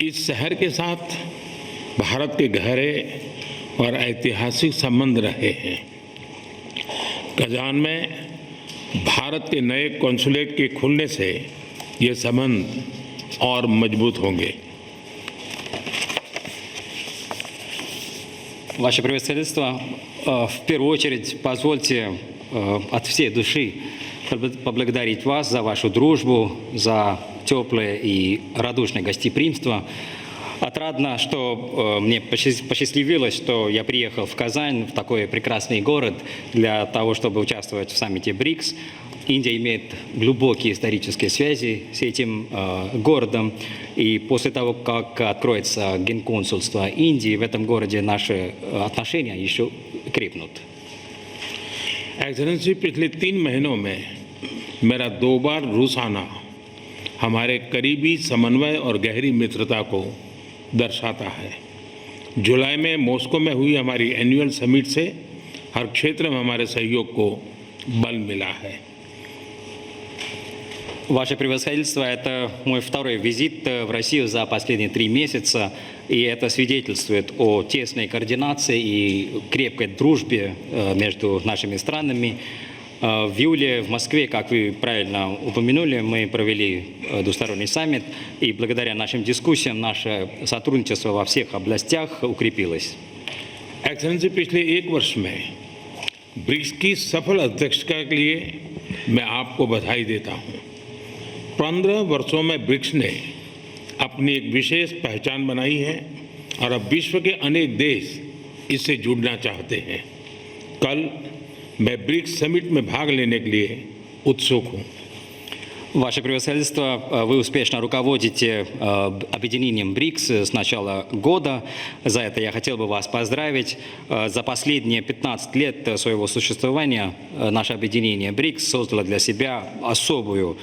इस शहर के साथ भारत के गहरे और ऐतिहासिक संबंध रहे हैं। कजान में भारत के नए कॉन्सुलेट के खुलने से ये संबंध और मजबूत होंगे। Ваше превосходительство, в первую очередь позвольте от всей души поблагодарить вас за вашу дружбу, за теплое и радушное гостеприимство. Отрадно, что мне посчастливилось, что я приехал в Казань, в такой прекрасный город, для того, чтобы участвовать в саммите БРИКС. Индия имеет глубокие исторические связи с этим городом. И после того, как откроется генконсульство Индии в этом городе, наши отношения еще крепнут. एक्सेलेंसी, पिछले 3 महीनों में मेरा 2 बार रूस आना हमारे करीबी समन्वय और गहरी मित्रता को दर्शाता है। जुलाई में मॉस्को में हुई हमारी एनुअल समिट से हर क्षेत्र में हमारे सहयोग को बल मिला है। Ваше превосходительство, это мой второй визит в Россию за последние 3 месяца, и это свидетельствует о тесной координации и крепкой дружбе между нашими странами. В июле в Москве, как вы правильно упомянули, мы провели двусторонний саммит, и благодаря нашим дискуссиям наше сотрудничество во всех областях укрепилось. एक्सेलेंसी, पिछले 1 वर्ष में ब्रिक्स की सफल अध्यक्षता के लिए मैं आपको बधाई देता हूं। 15 वर्षों में ब्रिक्स ने अपनी एक विशेष पहचान बनाई है और अब विश्व के अनेक देश इससे जुड़ना चाहते हैं। कल मैं ब्रिक्स समिट में भाग लेने के लिए उत्सुक हूं। Ваше превосходительство, вы успешно руководите объединением БРИКС с начала года. За это я хотел бы вас поздравить. За последние 15 лет своего существования наше объединение БРИКС создало для себя особую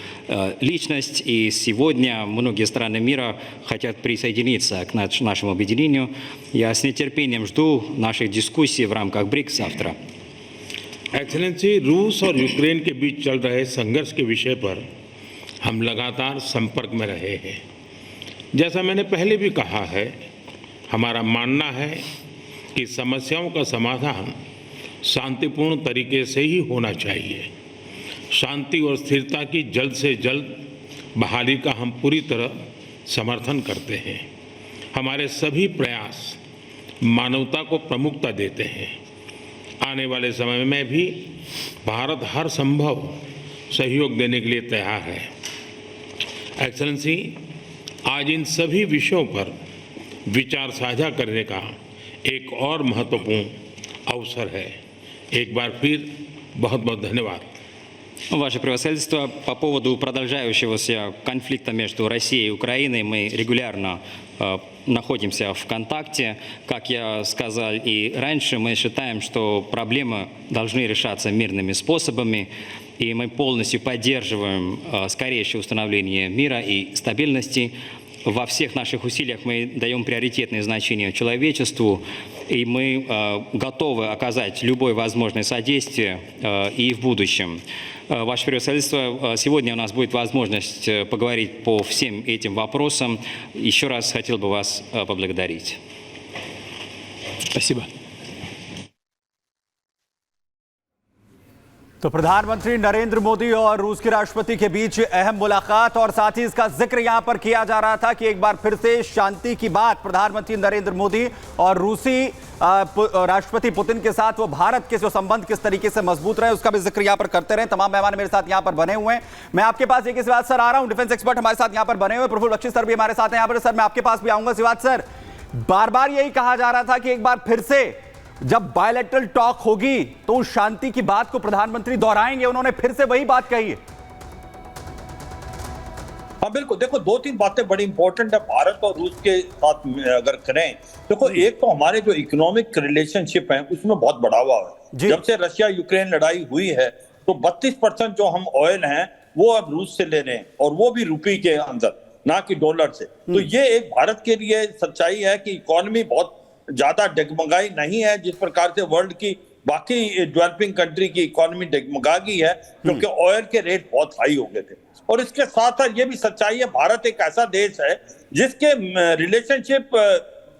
личность. И сегодня многие страны мира хотят присоединиться к нашему объединению. Я с нетерпением жду наших дискуссий в рамках БРИКС завтра. एक्सेलेंसी, रूस और यूक्रेन के बीच चल रहे संघर्ष के विषय पर हम लगातार संपर्क में रहे हैं। जैसा मैंने पहले भी कहा है, हमारा मानना है कि समस्याओं का समाधान शांतिपूर्ण तरीके से ही होना चाहिए। शांति और स्थिरता की जल्द से जल्द बहाली का हम पूरी तरह समर्थन करते हैं। हमारे सभी प्रयास मानवता को प्रमुखता देते हैं। आने वाले समय में भी भारत हर संभव सहयोग देने के लिए तैयार है। एक्सेलेंसी, आज इन सभी विषयों पर विचार साझा करने का एक और महत्वपूर्ण अवसर है। एक बार फिर बहुत बहुत धन्यवाद। Ваше превосходительство, по поводу продолжающегося конфликта между Россией и Украиной мы регулярно находимся в контакте. Как я сказал и раньше, мы считаем, что проблемы должны решаться мирными способами, и мы полностью поддерживаем скорейшее установление мира и стабильности. Во всех наших усилиях мы даем приоритетное значение человечеству, и мы готовы оказать любое возможное содействие и в будущем. Ваше превосходительство, сегодня у нас будет возможность поговорить по всем этим вопросам. Еще раз хотел бы вас поблагодарить. Спасибо. तो प्रधानमंत्री नरेंद्र मोदी और रूस के राष्ट्रपति के बीच अहम मुलाकात, और साथ ही इसका जिक्र यहां पर किया जा रहा था कि एक बार फिर से शांति की बात प्रधानमंत्री नरेंद्र मोदी और रूसी राष्ट्रपति पुतिन के साथ वो भारत के जो संबंध किस तरीके से मजबूत रहे उसका भी जिक्र यहां पर करते रहे। तमाम मेहमान मेरे साथ यहां पर बने हुए हैं। मैं आपके पास एक ही सवाल सर आ रहा हूं, डिफेंस एक्सपर्ट हमारे साथ यहां पर बने हुए, प्रफुल्ल बख्शी सर भी हमारे साथ हैं यहां पर। सर, मैं आपके पास भी आऊंगा। शिवाज सर, बार बार यही कहा जा रहा था कि एक बार फिर से जब बायलैटरल टॉक होगी तो उस शांति की बात को प्रधानमंत्री दोहराएंगे, उन्होंने फिर से वही बात कही है। हाँ बिल्कुल, देखो 2-3 बातें बड़ी इंपॉर्टेंट है भारत और रूस के साथ अगर करें। देखो, एक तो हमारे जो इकोनॉमिक रिलेशनशिप है उसमें बहुत बढ़ावा है। जब से रशिया यूक्रेन लड़ाई हुई है तो 32% जो हम ऑयल हैं वो अब रूस से ले रहे हैं, और वो भी रुपये के अंदर, ना कि डॉलर से। तो ये एक भारत के लिए सच्चाई है कि इकोनॉमी बहुत ज्यादा डगमगाई नहीं है जिस प्रकार से वर्ल्ड की बाकी डेवलपिंग कंट्री की इकोनॉमी डगमगा गई है, क्योंकि ऑयल के रेट बहुत हाई हो गए थे। और इसके साथ साथ ये भी सच्चाई है, भारत एक ऐसा देश है जिसके रिलेशनशिप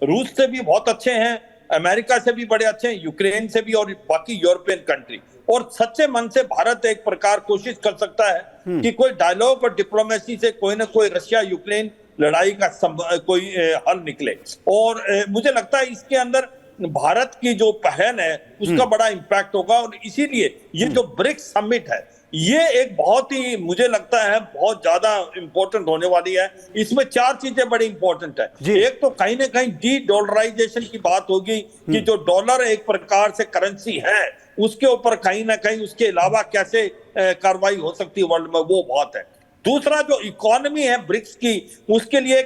रूस से भी बहुत अच्छे हैं, अमेरिका से भी बड़े अच्छे हैं, यूक्रेन से भी और बाकी यूरोपियन कंट्री। और सच्चे मन से भारत एक प्रकार कोशिश कर सकता है कि कोई डायलॉग और डिप्लोमेसी से कोई ना कोई रशिया यूक्रेन लड़ाई का कोई हल निकले। और मुझे लगता है इसके अंदर भारत की जो पहल है उसका बड़ा इंपैक्ट होगा। और इसीलिए ये जो ब्रिक्स समिट है ये एक बहुत ही, मुझे लगता है बहुत ज्यादा इंपॉर्टेंट होने वाली है। इसमें 4 चीजें बड़ी इंपॉर्टेंट है। एक तो कहीं ना कहीं डी डॉलराइजेशन की बात होगी कि जो डॉलर एक प्रकार से करेंसी है उसके ऊपर कहीं ना कहीं उसके अलावा कैसे कार्रवाई हो सकती है वर्ल्ड में, वो बात है। दूसरा जो इकोनॉमी है ब्रिक्स की, उसके लिए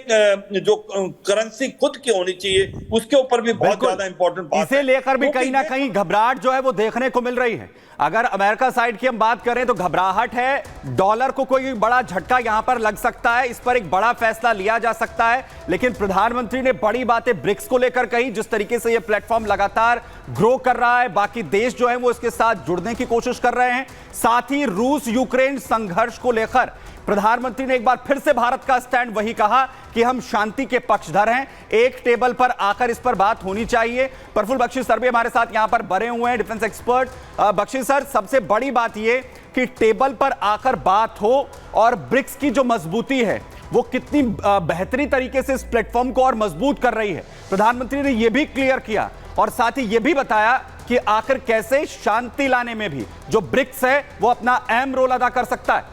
जो करेंसी खुद की होनी चाहिए उसके ऊपर भी बहुत ज्यादा इंपॉर्टेंट बात है। इसे लेकर भी कहीं ना कहीं घबराहट जो है वो देखने को मिल रही है। अगर अमेरिका साइड की हम बात करें तो घबराहट है, डॉलर को कोई बड़ा झटका यहां पर लग सकता है, इस पर एक बड़ा फैसला लिया जा सकता है। लेकिन प्रधानमंत्री ने बड़ी बातें ब्रिक्स को लेकर कही, जिस तरीके से यह प्लेटफॉर्म लगातार ग्रो कर रहा है, बाकी देश जो है वो इसके साथ जुड़ने की कोशिश कर रहे हैं। साथ ही रूस यूक्रेन संघर्ष को लेकर प्रधानमंत्री ने एक बार फिर से भारत का स्टैंड वही कहा कि हम शांति के पक्षधर हैं, एक टेबल पर आकर इस पर बात होनी चाहिए। प्रफुल्ल बख्शी सर भी हमारे साथ यहां पर बने हुए हैं, डिफेंस एक्सपर्ट। बख्शी सर, सबसे बड़ी बात यह कि टेबल पर आकर बात हो और ब्रिक्स की जो मजबूती है वो कितनी बेहतरीन तरीके से इस प्लेटफॉर्म को और मजबूत कर रही है, प्रधानमंत्री ने यह भी क्लियर किया और साथ ही यह भी बताया कि आखिर कैसे शांति लाने में भी जो ब्रिक्स है वो अपना अहम रोल अदा कर सकता है।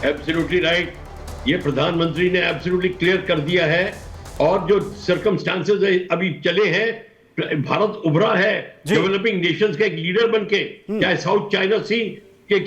एब्सोल्युटली राइट, ये प्रधानमंत्री ने एब्सोल्युटली क्लियर कर दिया है। और जो सर्कमस्टांसेस अभी चले हैं, भारत उभरा है डेवलपिंग नेशंस का एक लीडर बनके, चाहे साउथ चाइना सी के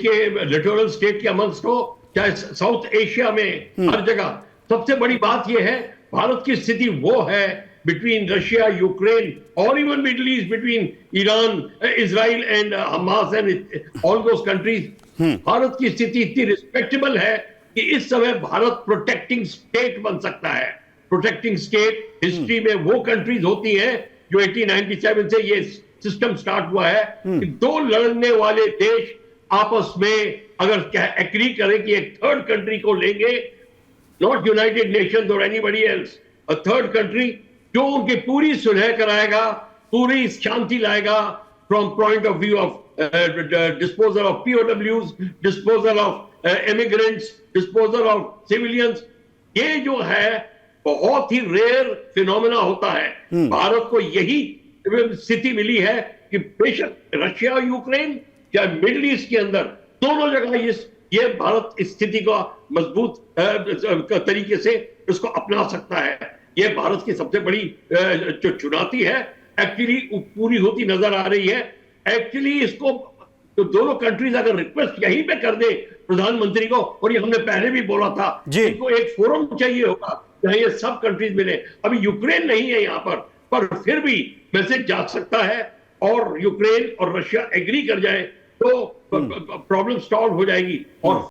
लिटोरल स्टेट के अमंगस्ट हो, चाहे साउथ एशिया में, हर जगह। सबसे बड़ी बात यह है भारत की स्थिति वो है बिटवीन रशिया यूक्रेन और even middle east, between Iran Israel and Hamas and all those countries. Bharat की स्थिति इतनी रिस्पेक्टेबल है कि इस समय भारत प्रोटेक्टिंग स्टेट बन सकता है। प्रोटेक्टिंग स्टेट हिस्ट्री में वो कंट्रीज होती हैं जो 1897 से ये सिस्टम स्टार्ट हुआ है कि 2 लड़ने वाले देश आपस में अगर एग्री करें कि एक थर्ड कंट्री को लेंगे, नॉट यूनाइटेड नेशंस और anybody else, a third country जो उनकी पूरी सुलह कराएगा, पूरी शांति लाएगा, from point of view of disposal of POWs, disposal of immigrants, disposal of civilians। ये जो है बहुत ही रेयर फिनोमेना होता है। भारत को यही स्थिति मिली है कि बेशक रशिया यूक्रेन या मिडिल ईस्ट के अंदर दोनों जगह ये भारत इस स्थिति का मजबूत तरीके से इसको अपना सकता है। ये भारत की सबसे बड़ी जो चुनौती है एक्चुअली पूरी होती नजर आ रही है। एक्चुअली इसको तो दोनों कंट्रीज अगर रिक्वेस्ट यहीं पे कर दे प्रधानमंत्री को, और ये हमने पहले भी बोला था, इनको एक फोरम चाहिए होगा जहां ये सब कंट्रीज मिले। अभी यूक्रेन नहीं है यहां पर फिर भी मैसेज जा सकता है और यूक्रेन और रशिया एग्री कर जाए तो प्रॉब्लम सॉल्व हो जाएगी। और